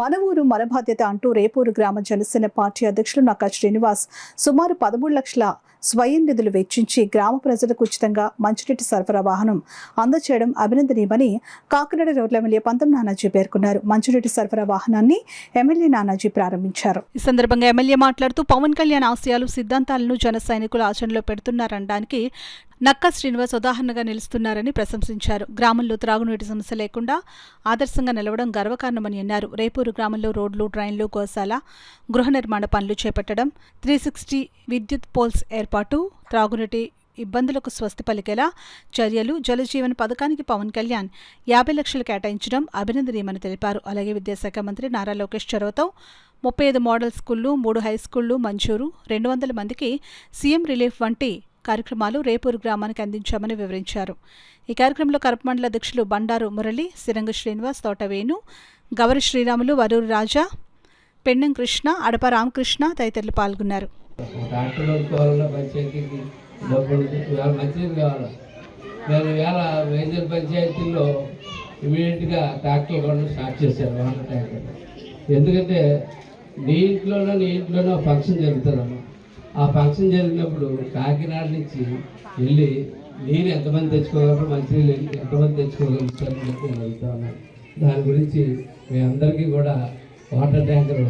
మన ఊరు మన బాధ్యత అంటూ రేపూరు గ్రామ జనసేన పార్టీ అధ్యక్షులు నక్కా శ్రీనివాస్ సుమారు 13 లక్షల స్వయం నిధులు వెచ్చించి గ్రామ ప్రజలకు ఉచితంగా మంచినీటి సరఫరా వాహనం అందజేయడం అభినందనీయమని కాకినాడ రోడ్ల ఎమ్మెల్యే పంతం నానాజీ పేర్కొన్నారు. మంచినీటి సరఫరా వాహనాన్ని ఎమ్మెల్యే నానాజీ ప్రారంభించారు. ఈ సందర్భంగా ఎమ్మెల్యే మాట్లాడుతూ పవన్ కళ్యాణ్ ఆశయాలు సిద్ధాంతాలను జన సైనికులు ఆచరణలో పెడుతున్నారనడానికి నక్కా శ్రీనివాస్ ఉదాహరణగా నిలుస్తున్నారని ప్రశంసించారు. గ్రామంలో త్రాగునీటి సమస్య లేకుండా ఆదర్శంగా నిలవడం గర్వకారణమని అన్నారు. రేపూరు గ్రామంలో రోడ్లు, డ్రైన్లు, గోశాల, గృహ నిర్మాణ పనులు చేపట్టడం, 360 విద్యుత్ పోల్స్ ఏర్పాటు, త్రాగునీటి ఇబ్బందులకు స్వస్తి పలికేలా చర్యలు, జలజీవన్ పథకానికి పవన్ కళ్యాణ్ 50 లక్షలు కేటాయించడం అభినందనీయమని తెలిపారు. అలాగే విద్యాశాఖ మంత్రి నారా లోకేష్ చొరవతో 35 మోడల్ స్కూళ్లు, 3 హై స్కూళ్లు మంజూరు, 200 మందికి సీఎం రిలీఫ్ వంటి కార్యక్రమాలు రేపూరు గ్రామానికి అందించామని వివరించారు. ఈ కార్యక్రమంలో కరప మండల అధ్యక్షులు బండారు మురళి, సిరంగ శ్రీనివాస్, తోటవేణు, గవరి శ్రీరాములు, వరూరు రాజా, పెండం కృష్ణ, అడప రామకృష్ణ తదితరులు పాల్గొన్నారు. పంచాయతీల్లో ఇమీడియట్గా ట్రాక్టర్ కొనడం స్టార్ట్ చేశారు. వాటర్ ట్యాంకర్ ఎందుకంటే నీ ఇంట్లోనో ఫంక్షన్ జరుగుతుందమ్మా. ఆ ఫంక్షన్ జరిగినప్పుడు కాకినాడ నుంచి వెళ్ళి నీరు ఎంతమంది తెచ్చుకోగలరు, మంచినీళ్ళు ఎంతమంది తెచ్చుకోగలుగుతారని చెప్పి నేను అడుగుతా ఉన్నాను. దాని గురించి మీ అందరికీ కూడా వాటర్ ట్యాంకర్,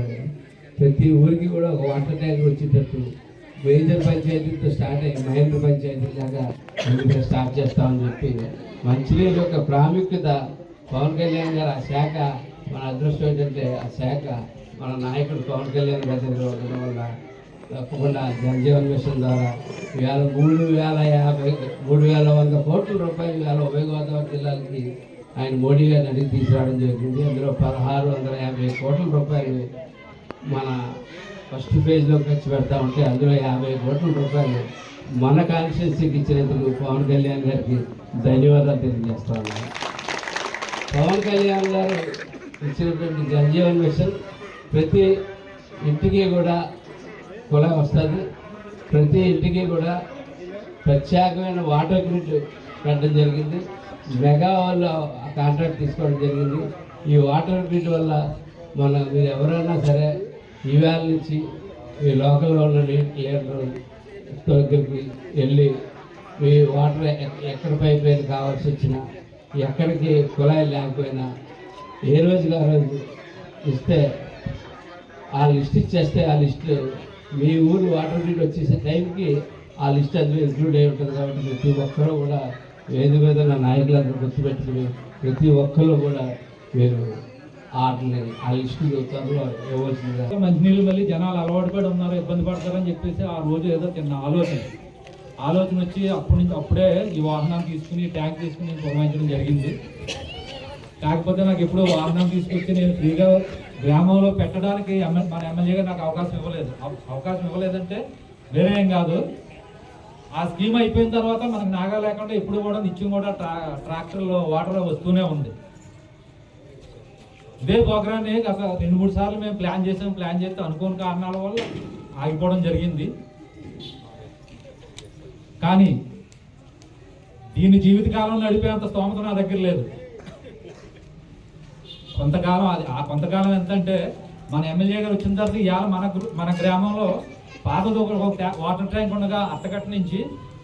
ప్రతి ఊరికి కూడా ఒక వాటర్ ట్యాంకర్ వచ్చేటట్టు మేజర్ పంచాయతీతో స్టార్ట్ అయ్యి మహేంద్ర పంచాయతీ దాకా స్టార్ట్ చేస్తామని చెప్పి మంచినీళ్ళ యొక్క ప్రాముఖ్యత పవన్ కళ్యాణ్ గారు ఆ శాఖ మన అదృష్టం ఏంటంటే ఆ శాఖ మన నాయకుడు పవన్ కళ్యాణ్ గారి దగ్గర ఉండడం వల్ల తప్పకుండా జలజీవన్ మిషన్ ద్వారా ఇవాళ 3,100 కోట్ల రూపాయలు ఇవాళ ఉభయ గోదావరి జిల్లాలకి ఆయన మోడీ గారిని అడిగి తీసుకురావడం జరిగింది. అందులో 1,650 కోట్ల రూపాయలు మన ఫస్ట్ ఫేజ్లో ఖర్చు పెడతా ఉంటే అందులో 50 కోట్ల రూపాయలు మన కాన్స్టిట్యున్సీకి ఇచ్చినందుకు పవన్ కళ్యాణ్ గారికి ధన్యవాదాలు తెలియజేస్తా ఉన్నాను. పవన్ కళ్యాణ్ గారు ఇచ్చినటువంటి జలజీవన్ మిషన్ ప్రతి ఇంటికి కూడా కుళాయి వస్తుంది. ప్రతి ఇంటికి కూడా ప్రత్యేకమైన వాటర్ గ్రిడ్ పెట్టడం జరిగింది. మెగా వాళ్ళు కాంట్రాక్ట్ తీసుకోవడం జరిగింది. ఈ వాటర్ గ్రిడ్ వల్ల మీరు ఎవరైనా సరే ఈవేళ నుంచి మీ లోకల్లో ఉన్న లీడర్ దగ్గరికి వెళ్ళి మీ వాటర్ ఎక్కడ పైప్ లైన్ కావాల్సి వచ్చినా, ఎక్కడికి కుళాయి లేకపోయినా ఏ రోజుకి ఆ రోజు ఇస్తే ఆ లిస్ట్ ఇచ్చేస్తే ఆ లిస్టు మీ ఊరు వాటర్ గ్రిడ్ వచ్చేసే టైంకి ఆ లిస్ట్ అందులో ఇంక్లూడ్ అయి ఉంటుంది. కాబట్టి ప్రతి ఒక్కరూ కూడా వేదిక మీద ఉన్న నాయకులందరూ గుర్తుపెట్టుకుని ప్రతి ఒక్కరు కూడా మీరు ఆ లిస్టు త్వరలో ఇవ్వాల్సిందిగా. మంచినీళ్ళు మళ్ళీ జనాలు అలవాటు పడి ఉన్నారు, ఇబ్బంది పడతారని చెప్పేసి ఆ రోజు ఏదో చిన్న ఆలోచన వచ్చి అప్పుడే ఈ వాహనం తీసుకుని ట్యాంక్ తీసుకుని పురమాయించడం జరిగింది. కాకపోతే నాకు ఎప్పుడు వాహనం తీసుకొచ్చి నేను ఫ్రీగా గ్రామంలో పెట్టడానికి మన ఎమ్మెల్యేగా నాకు అవకాశం ఇవ్వలేదంటే వేరే ఏం కాదు. ఆ స్కీమ్ అయిపోయిన తర్వాత మనకు నాగా లేకుండా ఇప్పుడు కూడా నిత్యం కూడా ట్రాక్టర్లో వాటర్ వస్తూనే ఉంది. ఇదే ప్రోగ్రాన్ని గత 2-3 సార్లు మేము ప్లాన్ చేస్తే అనుకోని కారణాల వల్ల ఆగిపోవడం జరిగింది. కానీ దీని జీవితకాలం నడిపేంత స్తోమత నా దగ్గర లేదు. కొంతకాలం ఎంతంటే మన ఎమ్మెల్యే గారు వచ్చిన తర్వాత ఇవాళ మన గ్రామంలో పాతది ఒక వాటర్ ట్యాంక్ ఉండగా అత్తకట్ట నుంచి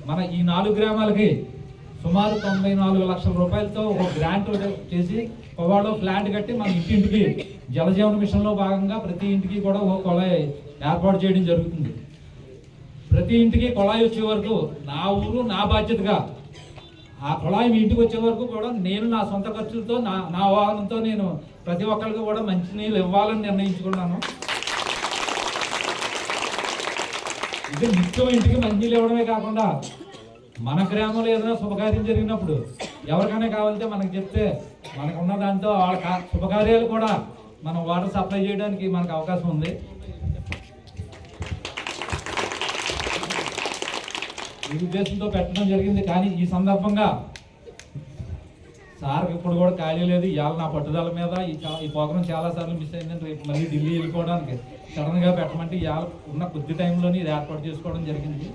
మన ఈ 4 గ్రామాలకి సుమారు 94 లక్షల రూపాయలతో ఒక గ్రాంట్ చేసి కొవాడలో ప్లాంట్ కట్టి మన ఇంటింటికి జలజీవన మిషన్లో భాగంగా ప్రతి ఇంటికి కూడా ఒక కొళాయి ఏర్పాటు చేయడం జరుగుతుంది. ప్రతి ఇంటికి కొళాయి వచ్చే వరకు నా ఊరు నా బాధ్యతగా ఆ కుళాయి మీ ఇంటికి వచ్చే వరకు కూడా నేను నా సొంత ఖర్చులతో నా వాహనంతో నేను ప్రతి ఒక్కరికి కూడా మంచినీళ్ళు ఇవ్వాలని నిర్ణయించుకున్నాను. ఇది నిత్యం ఇంటికి మంచినీళ్ళు ఇవ్వడమే కాకుండా మన గ్రామంలో ఏదైనా శుభకార్యం జరిగినప్పుడు ఎవరికైనా కావాలంటే మనకు చెప్తే మనకున్న దాంతో వాళ్ళ శుభకార్యాలు కూడా మనం వాటర్ సప్లై చేయడానికి మనకు అవకాశం ఉంది. ఈ ఉద్దేశంతో పెట్టడం జరిగింది. కానీ ఈ సందర్భంగా సార్కి ఇప్పుడు కూడా ఖాళీ లేదు. ఇవాళ నా పట్టుదల మీద ఈ ప్రోగ్రాం చాలాసార్లు మిస్ అయిందంటే రేపు మళ్ళీ ఢిల్లీ వెళ్ళిపోవడానికి సడన్గా పెట్టమంటే ఇవాళ ఉన్న కొద్ది టైంలోనే ఇది ఏర్పాటు చేసుకోవడం జరిగింది.